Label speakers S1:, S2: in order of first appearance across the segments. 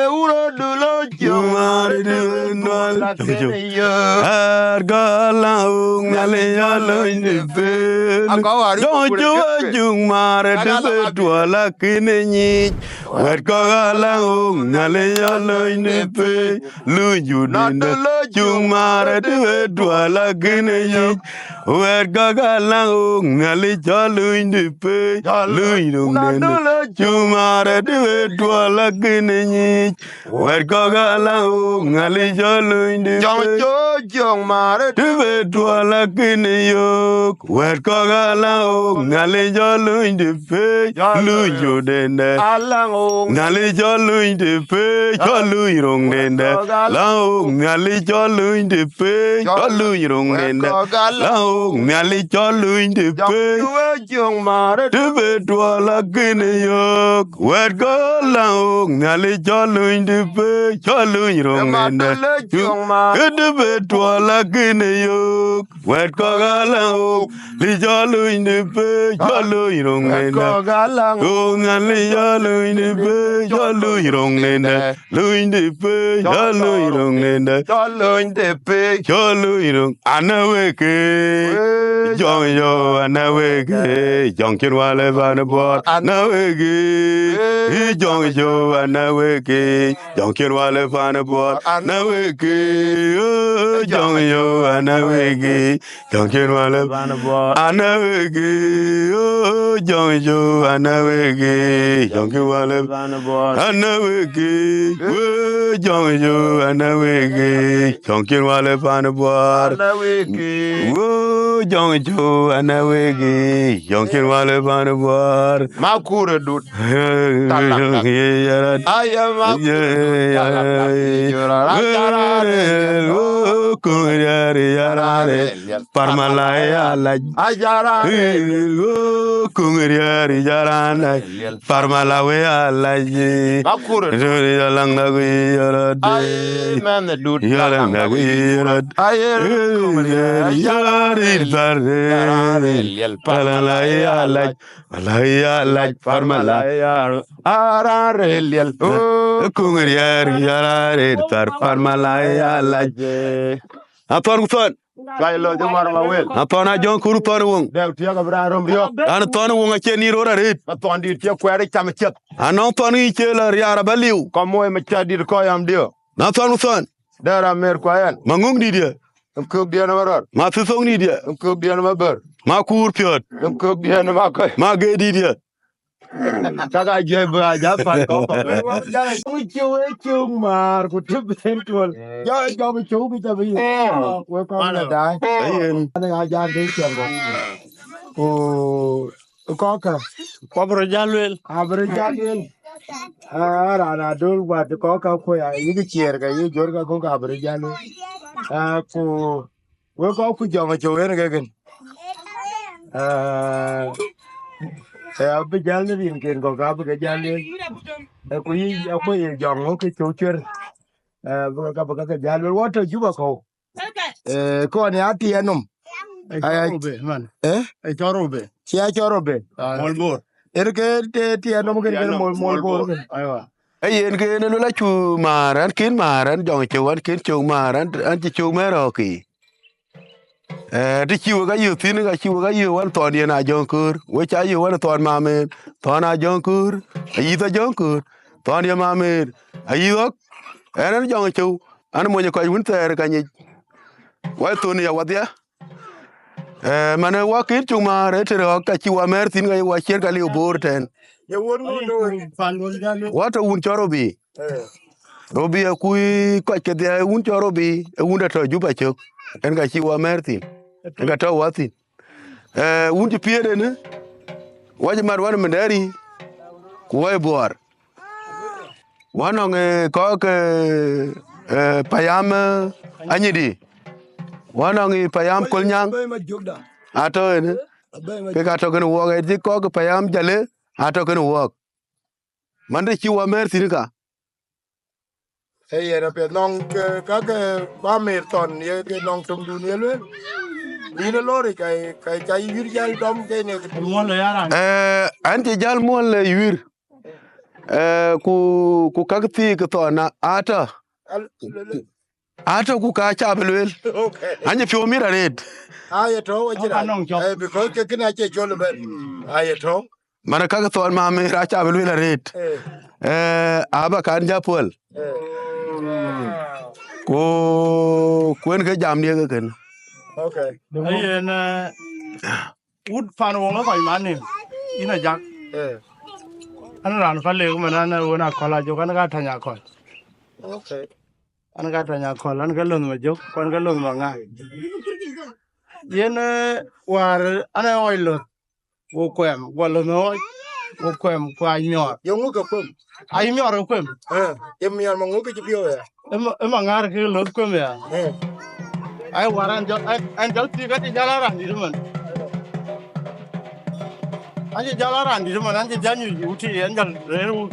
S1: Euro dulo
S2: Jumare de Noel. Argala ngale yalo indipe. Don't you jumare de tuala kinenyi. Werkogala ngale yalo indipe. Luju dinde. Jumare de tuala kinenyi. Werkogala ngale yalo indipe. Luju dinde. Jumare de tuala kinenyi. Werkogala ngali jolo indi
S1: Jong mare
S2: Tube tuala kini yok Werkogala ngali jolo indi pe Lujo dende
S1: alang
S2: Ngali jolo indi pe Jolo irong dende Lao ngali jolo indi pe Jolo irong dende Lao ngali jolo indi pe
S1: jong mare
S2: Tube tuala kini yok Werkogala ngali jolo indi pe Jolo irong dende
S1: jong mare
S2: Tube tuala kini yok Werkogala li jolo indi pe Jolo irong dende
S1: galang
S2: ngali jolo indi pe Jolo irong dende Lu indi pe Jolo irong dende
S1: Jolloin de pe
S2: Jolo irong anaweke Jong yo anaweke Jong kirwale vana bor anaweke Jong yo anaweke Jong kirwale vana bor anaweke Jong yo anaweke Jong kirwale vana bor anaweke Jong yo anaweke Jong kirwale vana bor anaweke Jong yo anaweke Jong kirwale vana bor
S1: anaweke
S2: Jong jo anawege Jonkin wale bana war
S1: makure dut
S2: Parmalaya laj kungriari jarana parmalawaya laj
S1: makure
S2: lang nagui
S1: man the dut
S2: yalang nagui Parmalaya laj parmalaya
S1: arareliel
S2: kungriari tar parmalaya laj Apon ton
S1: Kailo jumar mawel
S2: Apon a jon kuru ton wong
S1: del tiaga bra rio
S2: an ton wong a cheni rora rit
S1: ton dir tia kwere cham chet
S2: anon ton i chela riara baliu
S1: komo e chadir ko yam dio
S2: na ton
S1: dara mer kwayan
S2: mangung di dia
S1: kuk dia na maror
S2: ma fisong ni dia
S1: kuk dia na maber
S2: ma kur piot
S1: kuk dia na makoy
S2: ma ge di dia
S1: kaga je bra ja pan ko ko we chu mar ku tben tol jo mi chu bi ta bi we ko na dai
S2: ayen
S1: na ja de chen ko ko ka ko bro jalwel abro jalwel ara na dul wa ko ka ko ya yi chier ga yi jor ga ko ka bro jalwel ko we ko ku jo ma chu ne ga gen bây giờ nó điền kiện còn cả bây giờ nó quý có gì dọn nó cái chỗ chuyên bây giờ cái giờ nó quá trời chú bà cô con này ăn tiền không
S3: ai cho robe
S1: chia cho rồi về
S3: molbor
S1: cái tiền không cái mol bor
S3: aywa
S2: ayen ke ne la chu maran kin maran jong chu an kin chu maran an chi chu mero ki ti chiwo ga yu tin ga chiwo ga yu wan ton na jon kur we cha yu wan ton ma men ton a jon kur yi ta jon kur ton ya ma men ayi ok en jon chu an mo ni ko wun ter ka ni wa to ni ya wadia mane wa kin chu ma re te ro ka chiwa mer tin ga wa cher ga li bor ten
S1: ye won mo do
S3: fan wol jalo
S2: wa to un choro bi robi ku ko ke de un choro bi un da to ju ba chok en ga chiwa mer tin nga to watin unji piede ne waje mar wan mandari kuwai bor wanong ko ke payam anyidi wanong payam kolnyang ato ne ke ka to gno wo ga ko ke payam jale ato gno wo mande chi wa mer tin ka
S1: ye na pe nong ka ke ba mer ton ye ke nong tum du ne le ni le lori kai yir jal dom ke ne
S3: mo lo yara
S2: anti jal mo le yir ku kakti ku to na ata ku ka cha belwel anye fio mira red
S1: Aye to wajira because ke kina che cholo be aye to
S2: mana ka to ma me ra cha belwel red aba kan ja pol ko kwen ke jam ne ke ken
S1: okay
S3: aye na ud fan wo ko mani ina jak an ran fa le ko na wona kola jo kan ga tanya ko
S1: okay
S3: an ga tanya ko an ga lon ma jo kon ga lon ma nga yen war ana oilo wo kwem wo lo no wo kwem kwa nyor
S1: yo ngu ka kum
S3: ai nyor kwem
S1: em mi ma ngu ka ji bio ya
S3: em ngar ke lo kwem ya ai waran jo an jo ti ga ti jala ran di man an ji jala ran di man an ji janyu uti an gal reru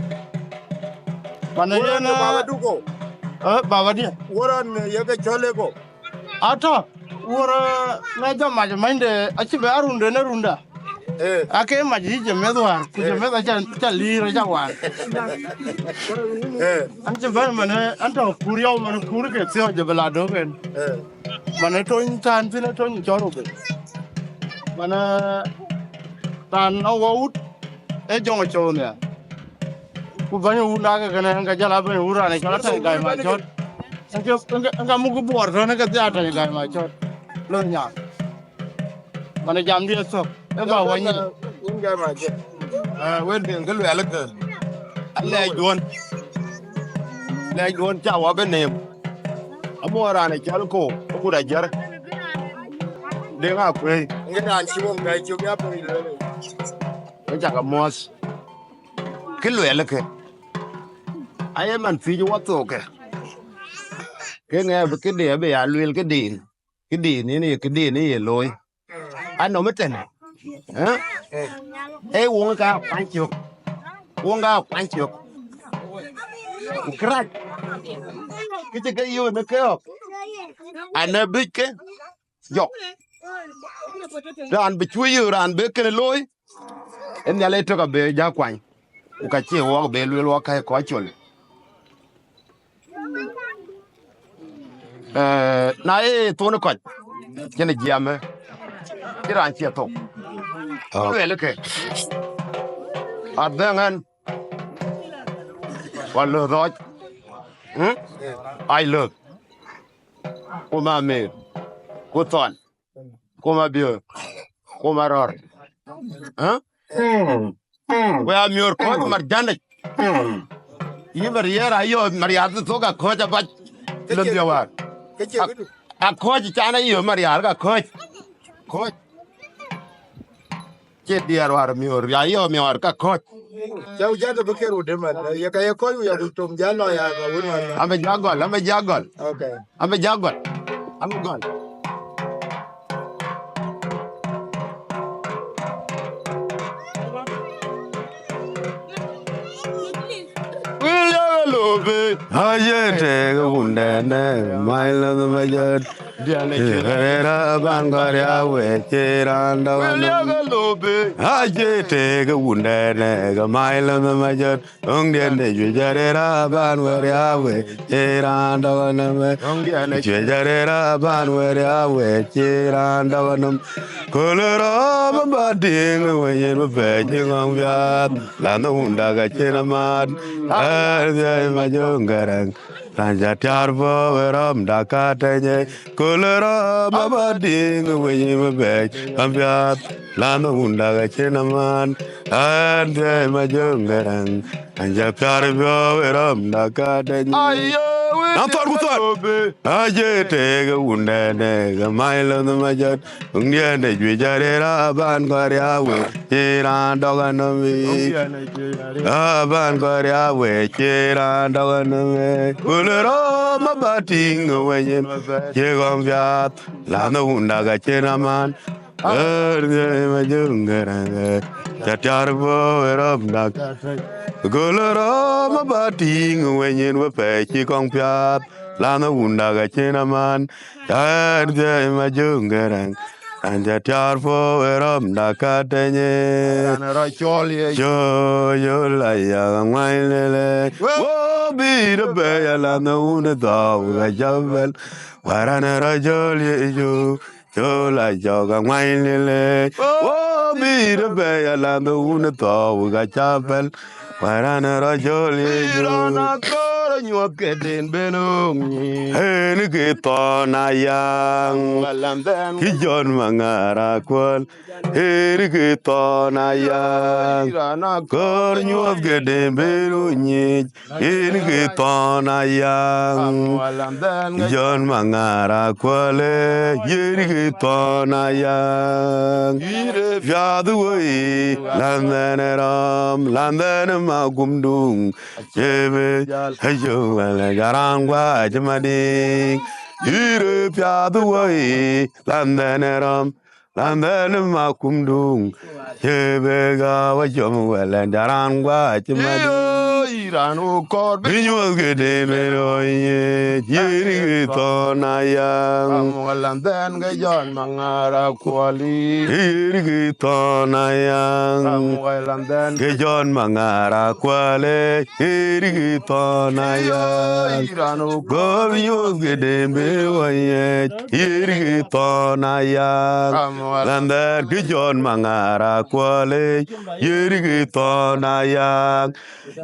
S3: mana yen
S1: baba duko
S3: baba dia
S1: woran ya ga chole ko
S3: ata wora na jama mande achi be arunde na runda ake maji je medwar ku je medwa cha lira cha wan an je ban mane an to kuriyo man kur ke tio je bela do ken mane to tan tin to ni choro be mana tan no wout e jongo chone ku banyo ula ka kana nga jala ban ura ne kala ta ga ma chot nga mu ku bor to ne ka ta ta ga ma chot lo nya mana jam dia so e ba wani
S1: nga ma je
S4: wen den ga lwel ke alle jon cha wa benem amora ne chal ko ku da jar de ga kwe
S1: nga dan chi mo ga chi ga po ile
S4: e cha ga mos ke lwel ke aye man fi wa to ke nge ke de be ya lwel ke din ni ye loy ano meten won ga kwancho krak kiti ke yo ne ke ana bike yo ran be chuyu ran be ke loy en ya le to ka be ja kwan u ka che wo be lwel wa kai ko chol na to ne ko kene jiame kiran che to lwel ke adangan wallo doj ai look kuma me kuton kuma bio kuma ror we am your coach marjane yi mariera yo mariat to ga coach ba lo dia wa
S1: ke che ku
S4: a coach chana yo mariar ga coach che dia war mior ya yo mior ka coach
S1: Jauh jatuh berkir udah mana? Ya kayak kau ya butuh jalan ya kau mana?
S4: ame jagol
S1: Okay.
S4: ame gol
S2: Ajete gundane mailo major Herera bangaria wecheranda Ajete gundane mailo major Ungdiane jujarera banwaria wecheranda vanam Jujarera banwaria wecheranda vanam Kolera babading wenyen bafejing angviat Lana undaga chenamat Arjay majongarang Ranja tiarvo veram dakatanye Kolera babading wenyen bafej Angviat Lana undaga chenamat Arjay majongarang Ranja tiarvo veram dakatanye Nantor butor Ajete ga undane ga mailo na majat Ungiane jujare ra ban karya we Chiran doganami Ban karya we Chiran doganami Kulero mabating wenyen Chegom vyat Lana undaga chenaman Erde majungaranga Chatarvo veram dak Goloro mabating wenyen wape chikong piat Lana undaga chenaman Erde majungarang anja tiar fo erom da katenye
S4: Ana ra chol ye.
S2: yo la ya ngwailele wo bi de be ya la no ne da ga javel warana ra jol ye yo la ya ga ngwailele wo bi de be ya la no ne da ga javel warana ra jol ye
S4: Irana kor nyot ke den benum ni.
S2: hen ke to na yang
S4: Walam den.
S2: ki jon mangara kwal her ke to na yang
S4: Irana
S2: kor nyuot gede beru nyi her ke to na yang
S4: walam den.
S2: ki jon mangara kwal her ke to na yang yadu wei landen magumdung jebe hayo wala garangwa jamadi ire piadu wai landen makumdung jebe ga wajom wala garangwa jamadi
S4: Irano kor
S2: binyol gede meroye yiri tona yang
S4: walam den ga jon mangara kwali.
S2: yiri tona yang
S4: Walam den.
S2: Gejon mangara kwale iri tona ya
S4: Irano
S2: gobiyo gedembe waye iri tona ya landa gejon mangara kwale iri tona ya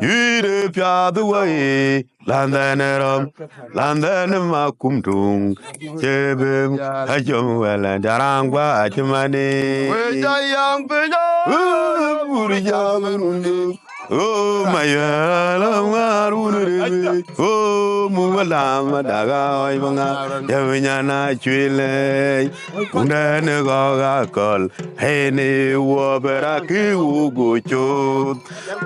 S2: iri pyadu waye landa neram landa makumtung chebe ajom wala darangwa achmane
S4: Wejayang penyo.
S2: Oh, mayala marunere. Oh, muwala madaga oi manga. Yavinyana chwile. Undane goga kol. Hene wabera ki ugochot.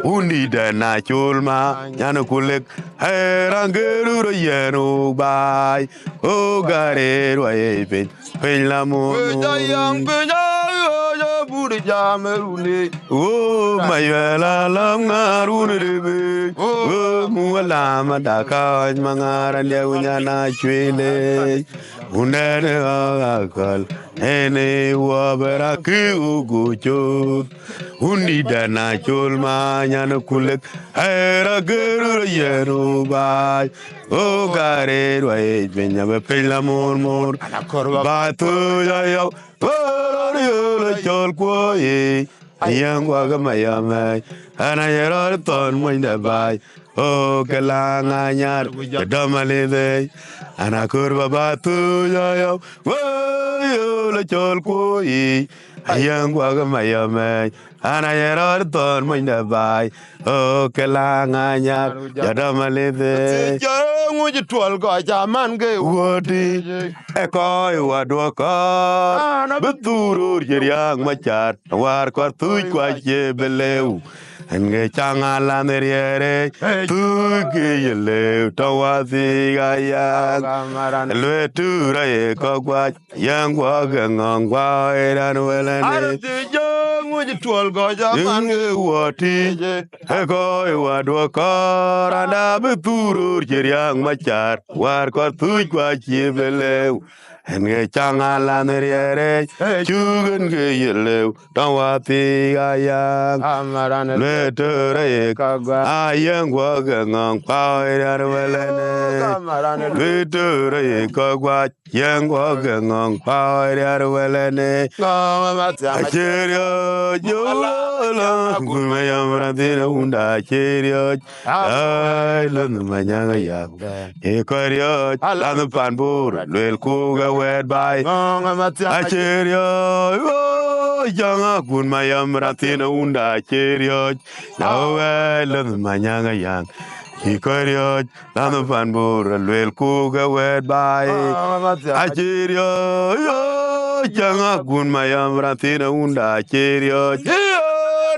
S2: Undi dana chulma. Nyana kulek. Herangeru ro yenu bai. Oh, gare ro epin. Penlamu.
S4: Wejayang penyo. Buri jamerune.
S2: Oh, mayela lam ngarunere. Oh, muwala madaka mangara lewnya na chwele. Unere akal. Ene wabera ki ugucho. Undi dana chulma nyana kulek. Era geru yeru bai. Oh, gare roi benya be pela mor. Ba tu ya. Oh, chol kwoye yang waga mayame ana yero ton moinda bai o kelanga nyar domale de ana kurba batu yo wo le chol kwoye yang waga mayame ana yero ton moinda bai o kelanga nyar domale de
S4: Nguji tuol go jaman ge
S2: wodi ekoi wadwoko beturu jeriang machat war kor tuj kwa beleu enge changa la neriere tuge yele tawasi gaya le tura e kokwa yang wa ngong wa eran welane
S4: nguji tuol go jaman
S2: ge woti ekoi wadwoko randa beturu jeriang machat war kor tuj kwa beleu enge changa la neriere chugen ge yele tawasi gaya
S4: amaran
S2: Letere ayang wagang pauirar welene. Letere kagwa yang wagang pauirar welene. Acherio jola kumayam radina unda acherio. Ay lanu manyanga ya. Ekario lanu panbur lel kuga wed bay. Acherio Janga kun mayam ratina unda cherio nawe lan manyanga yang hikario lanu panbur lel kuga wed bay acherio janga kun mayam ratina unda cherio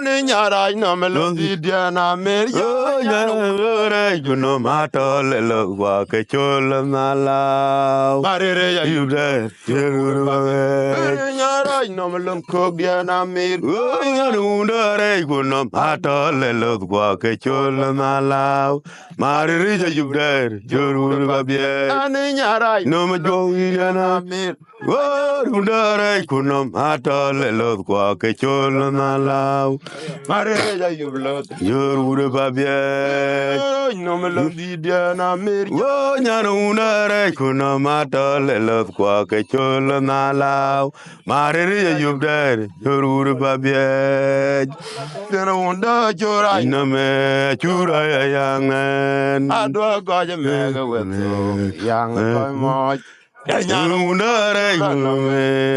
S4: ni nyara no melo diana mer
S2: yo nyara juno matol lo wa ke chol nala
S4: barere ya
S2: yude yeruru
S4: nyara no melo ko diana mer
S2: Undare kunom atole lo kwa ke chol nala mariri ja yude yeruru babye
S4: ni nyara
S2: no me jogi na
S4: mer
S2: Undare kunam atole lot kwa ke chol na lao.
S4: Mare ja yublot.
S2: Yor ure babye.
S4: No me lo di dia na mer.
S2: Wo nyana undare kunam atole lot kwa ke chol na lao. Mare ja yubdare. Yor ure babye.
S4: Dena unda chora.
S2: Iname chura ya yangen.
S4: Adwa go ja me ga weto. Yang ko mo.
S2: Undare kunam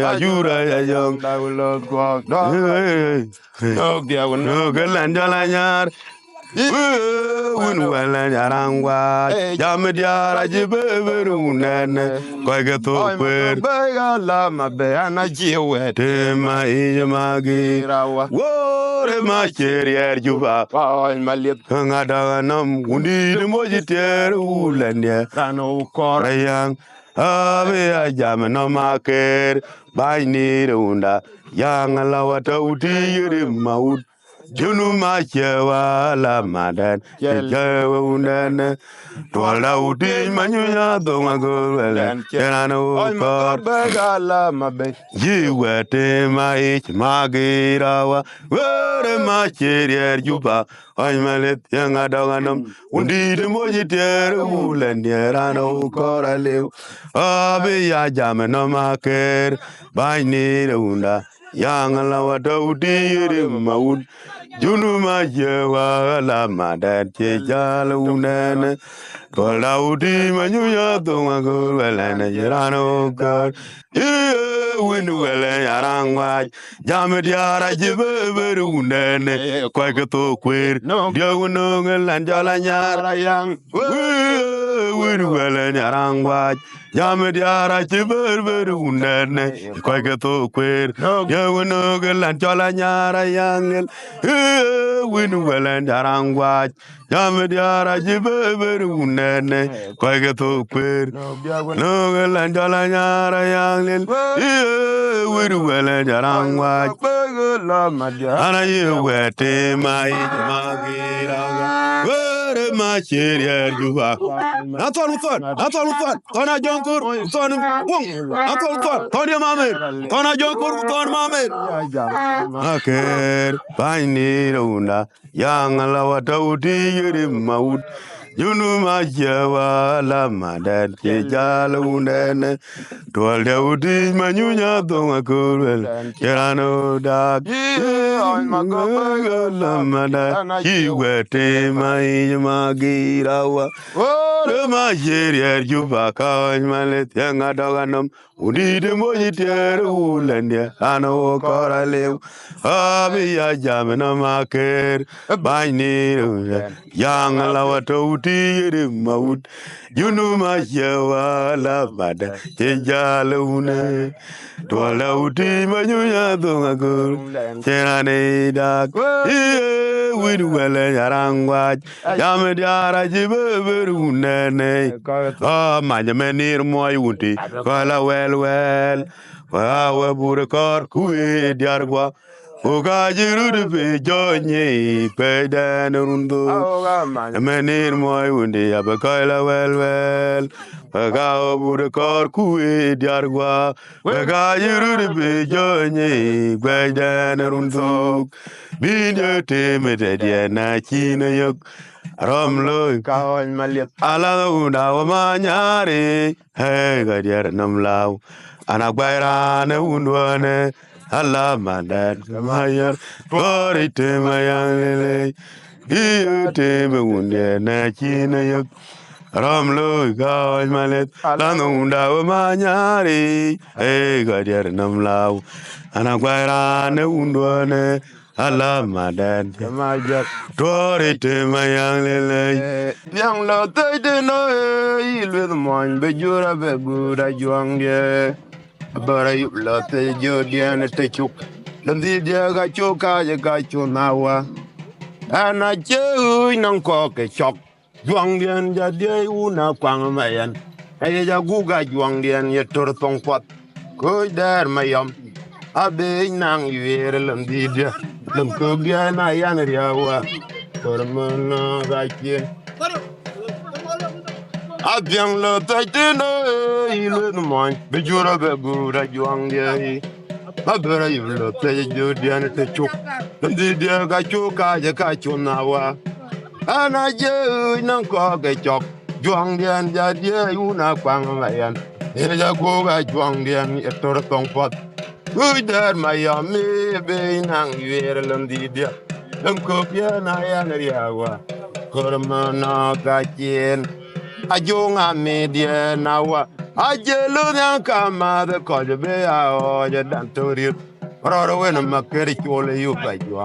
S2: ajura ya yang.
S4: Da lo go. No dia won.
S2: No galan jalanyar. Win wala yarangwa. Jamidiara jibeberu nene. Koige to kwer.
S4: Bega la ma be ana jiwe.
S2: Tema ijamagi.
S4: Rawa.
S2: Wore ma cherier juba.
S4: Wa malit.
S2: Ngadaganam undi mojiter ulende.
S4: Rano kor.
S2: Rayang. Ave ajam no maker. Bai ni unda. Yang lawata uti yiri maut. Junu ma chewa la madan. Chewa undan. Tuala uti manyunya donga gulwele. Kerano kor.
S4: Bega la ma be.
S2: Jiwete ma ich magirawa. Were ma cherier juba. Ay malet yang adanganam. Undi de mojiter ulenderano kor alew. Abe ya jam no maker. Bai ni unda. Yang lawata uti yiri maut. Junu ma jewa la madan che jala unene. Kola uti manyunya donga gulwele jirano kor. Win wele yarangwa. Jamidiara jibeberu unene. Koige to kwer. Dia unong lanjala nyara yang. Win wele yarangwa. Jamidiara jibeberu unene. Koige to kwer. Dia unong lanjala nyara yang. Win wele yarangwa. Jamidiara jibeberu unene. Koige to kwer. No lanjala nyara yang. Wiru wele jarangwa. Ana wete mai magira. Were ma cheria juba. Anton. Tona jonkur. Ton wong. Anton. Tony mamer. Tona jonkur. Ton mamer. Aker. Paini runda. Yang lawata uti yiri maut. Junu ma jawa la madad ke jala unene. Tual de uti manyunya donga kurwel. Kerano dak. La madad. Iwete ma magirawa. Ore ma jerier juba kawaj malet. Yang adoganam. Udi de mojiter ulende. Ano koralew. Abi ya jamena maker. Baini yang lawato uti yiri maut. Junu ma jewa la bada. Chejala une. Tuala uti manyunya donga kur. Cherane dak. Widu wele yarangwa. Jamidiara jibeberu unene. Manjamenir moy uti. Kala well. Wawe burekor kuwe diargwa. Oga jiru pe jonye pe dan rundo. Menir moy wundi abakaila well. Oga bure kor kuwe diargwa. Oga jiru pe jonye pe dan rundo. Binyo teme de diana china yok. Romlo
S4: Kawan malit.
S2: ala unda wa manyare. Hey gadiar namlaw. Anak bayrane undwane. Allah madad kamayar Kori tema yang lele Iyo tema unde na china yok Ramlo kawaj malet Lano unda wa manyari Gadiar namlaw Anak bayrane undwane Allah madad
S4: Kamajar.
S2: Kori tema yang lele
S4: Yang lo tay de no ilwe mon be jura be gura juang ye. Bara yub la te jo diane te chuk. Landi dia ga choka je ga chunawa. Ana che nang ko ke chok. Juang dian ja dia una kwang mayan. Ay ja guga juang dian ye tor tong pot. Ko dar mayam. Abe nang yere landi dia. Lam ko dia na yan riawa. Tormana ga che. Abiang lo tay de no ilu the moin, but you're a good at young day. My brother, you look play your dinner to choke. And the dear got your car, you got your now. And I do no cock a chop. Young Dan, that dear, you not quang lion. Here you go at young Dan, a sort of tongue pot. Good that my yummy being hung here alone, dear. Don't cook ya, I am a yawa. Cormona got in. A young media now. I jello down come the college bay or your dantorian. Or when I'm a carry you by you.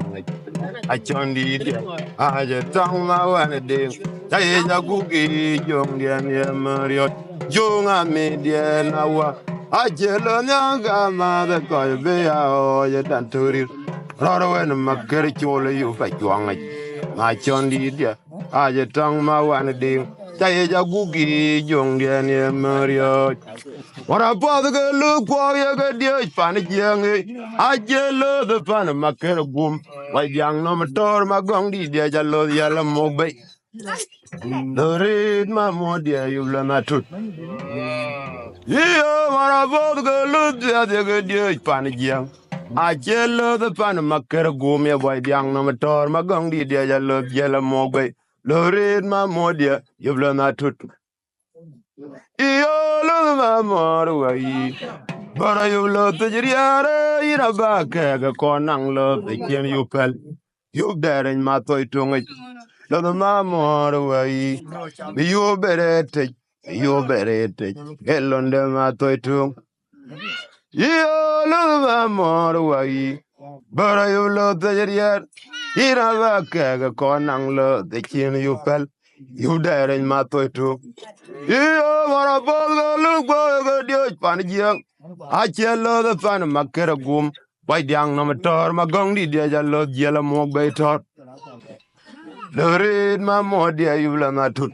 S4: I joined the I just tongue my one day. I is a googie, young and Marriott. Young media now. I jello down come the college bay or your dantorian. Or when I'm a carry you by you. I joined the I just tongue my one day. Jaja gugi jong dian ye mario. Ora pa the look for ya ga dia pan jang a jelo the pan maker gum. Wai yang no motor ma gong di dia jalo ya la mo be. The read ma mo dia you la na tut. Yeah, ora pa the look ya ga dia pan jang. A jelo the pan maker gum ya wai yang no motor ma gong di dia jalo ya la mo be. Lorid ma modia, you've learned that too. Yo, love my mother, but I love the Jiriara, in a back, a cornang love, the kin you pal. You there in my toy tongue. Love my mother, you better take, you better take, get under my toy tongue. Yo, love my mother, but I love the Jiriara. In a back, a cornang love, the kin you pal. You there in my toy too. You want a ball, look for a good pan. I tell the fan of my caragum. White young nomator, my gongi, dear, I love yellow more better. The red, my more dear, you will not too.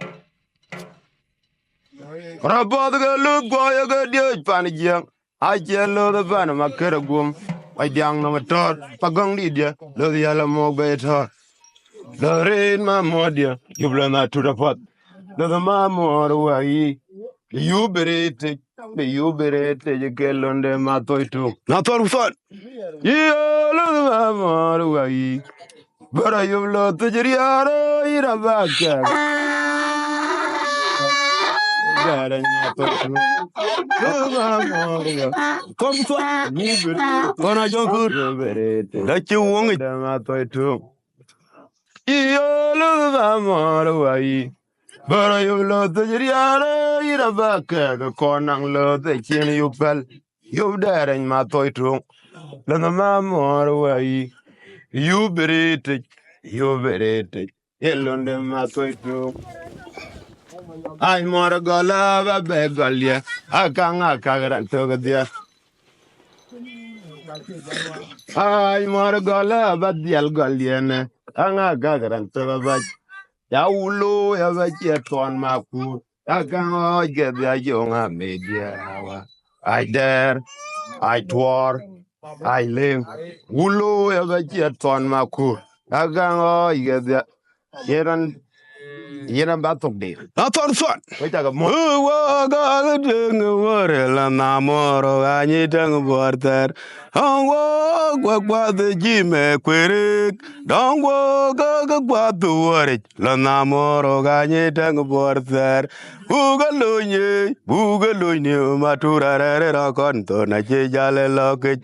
S4: Rabother, look for a good dear pan. I tell the fan of my caragum. White young nomator, my gongi, dear, love yellow more better. The rain, my more dear, you will not to the pot. The mamma away. You berate, you berate, you get on the matoy too. Not all fun. You love the mamma away. But I have lost the Jeriara in a back. Come to when I don't good. That you won't get them matoy too. You love the mamma away. But I love the Jiriara in a back, a corner love the chin you fell. You there in my toy trunk. Then the mamma away. You berate, you berate. Yellow them my toy trunk. I'm more a gola, a beg, Galia. I can't carry to there. I'm more a gola, but the Algalian. I'm gather and to a ya ulo ya vaje ton maku ya kan get ya jonga media I dare I twar I live ulo ya vaje ton maku ya kan get ya yeran batok de na ton son we ta ga mo wa ga deng wore la na moro ga ni deng borter wo gwa de jime kwere don wo ga gwa du wore la na moro ga ni deng borter buga lonye matura re ra kon to na je jale loke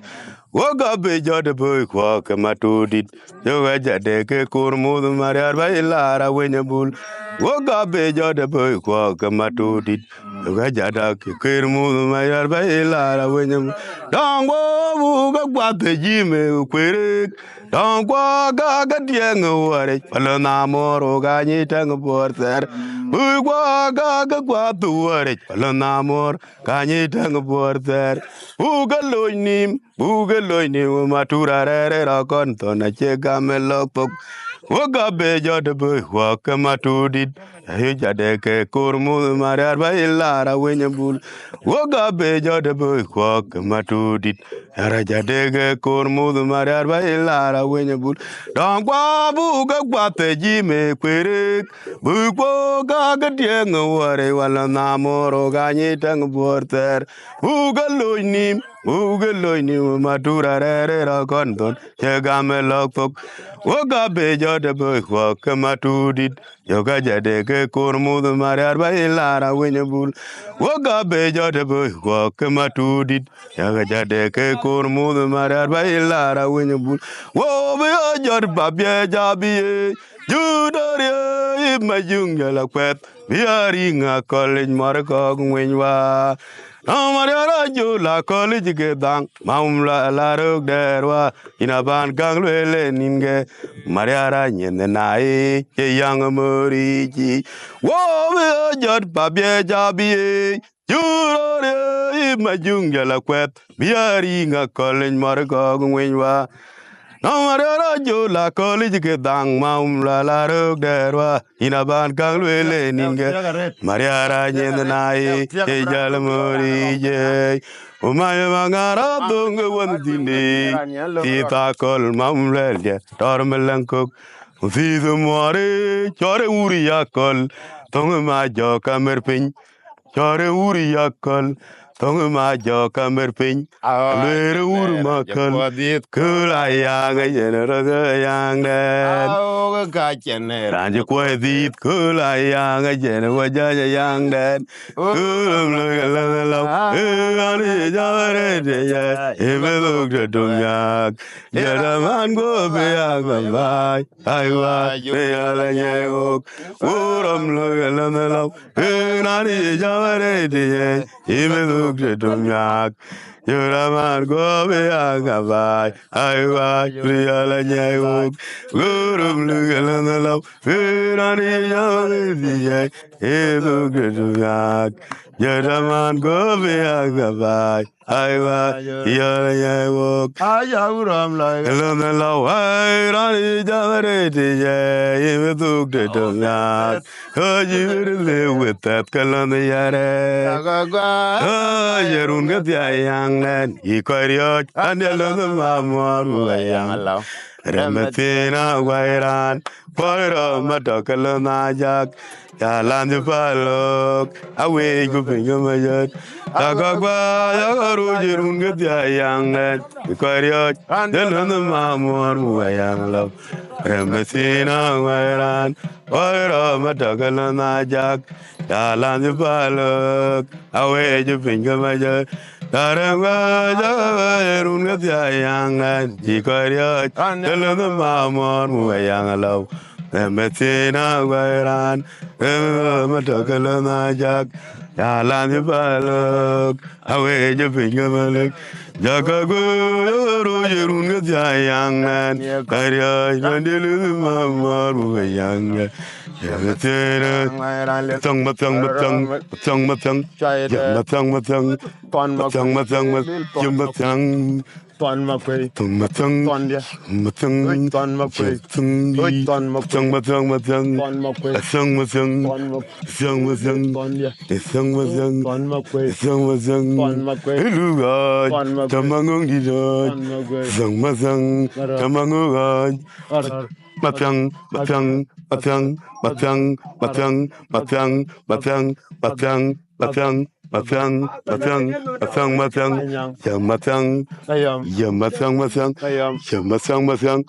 S4: woga be jode boy kwa kama tudit yoga jade ke kurmud mariar bai lara wenyabul woga be jode boy kwa kama tudit yoga jada ke kurmud mariar bai lara wenyabul dangwo woga kwa be jime kwere dangwa ga dieng wore pala na moro ga ni tang borter woga ga kwa tuwore pala na mor ga ni tang borter woga loini matura re ra kon to na che ga me lok pok woga be jode boy wa kama tudit
S2: Ayo jade ke kurmu mariar ba ilara wenyambul. Woga be jode boy kwak matudit. Ara jade ke kurmu mariar ba ilara wenyambul. Dong kwa buga kwate jime kwerik. Bukwo kaga tieng ware wala namoro ganyi tang borter. Uga loinim. Ugeloini matura re ra konton chegame loktok woga bejo de boy kwak matudit yoga jade ke kurmud mariar ba ilara wenyabul woga bejo de boy kwak matudit yoga jade ke kurmud mariar ba ilara wenyabul wo be jor babye jabi judorie majung la kwet biari nga kolej mar ko ngwenwa Amariara jo la college ke dang maum la rok derwa inaban ganglele ninge Mariara nyende nai ke yang morichi wo be jot babye jabi jurore majung la kwet biari nga college mar ko ngwenwa Amariara jo la college ke dang maum la rok derwa inaban ganglele ninge Mariara nyende nai ke jal morije Umay mangara dunga wandine Tita kol mamlelje Tormelankok Fizu moare Chore uri yakol Tonga ma jo kamerpin Chore uri yakol Tonga ma jo kamerpin Lere uri makol Kula yang Jenera yang den Ranje kwe dit Kula yang Jenera jaja yang den Kulam lalam Ani jaware deya Ibeluk de dumyak Jadaman go beyak mambai Aywa Beyala nyegok Kulam lalam Ani jaware deya Ibeluk de dumyak Jadaman go beyak mambai Aywa Beyala nyegok Kulam lalam Ani jaware deya Ibeluk de dumyak Jadaman go beyak mambai Aywa Beyala nyegok
S3: Ayauram like
S2: Elana lawai rani jamare tiye imeduk de domyak Kaji live with that kalana yare Yerun gatia yang nen Ikoyot and yelana mamor wayang Rematina wairan Poira matakalana jak Yalan de palok Away guping mayat Agagwa yagaru jerun gatia yang nen Ikoyot Delana mamor wayang love Rematina wairan Poira matakalana jak Yalan de palok Away guping mayat Tarangwa jagarun gatia yang nen Ikoyot Delana mamor wayang love Rematina wairan Matakalana jak Yalan de palok Away guping mayat Jagago jerun gatia yang nen Karya mandelu mamor wayang Yagatera matang matang matang matang matang matang matang matang matang matang
S3: Ton Makwe,
S2: Tung matang
S3: Ton dia,
S2: matang
S3: Ton Makwe,
S2: tung
S3: Ton
S2: matang
S3: Makwe,
S2: matang matang
S3: Ton Makwe,
S2: asang matang
S3: Ton Makwe,
S2: asang matang
S3: Ton dia,
S2: asang matang
S3: Ton Makwe,
S2: asang matang
S3: Ton Makwe,
S2: elugai
S3: Ton Makwe,
S2: tamangong di
S3: Ton Makwe,
S2: asang matang tamangong matang matang matang matang matang matang matang matang matang matang matang matang matang yang matang
S3: Ayam,
S2: yang matang matang
S3: Ayam.
S2: yang matang matang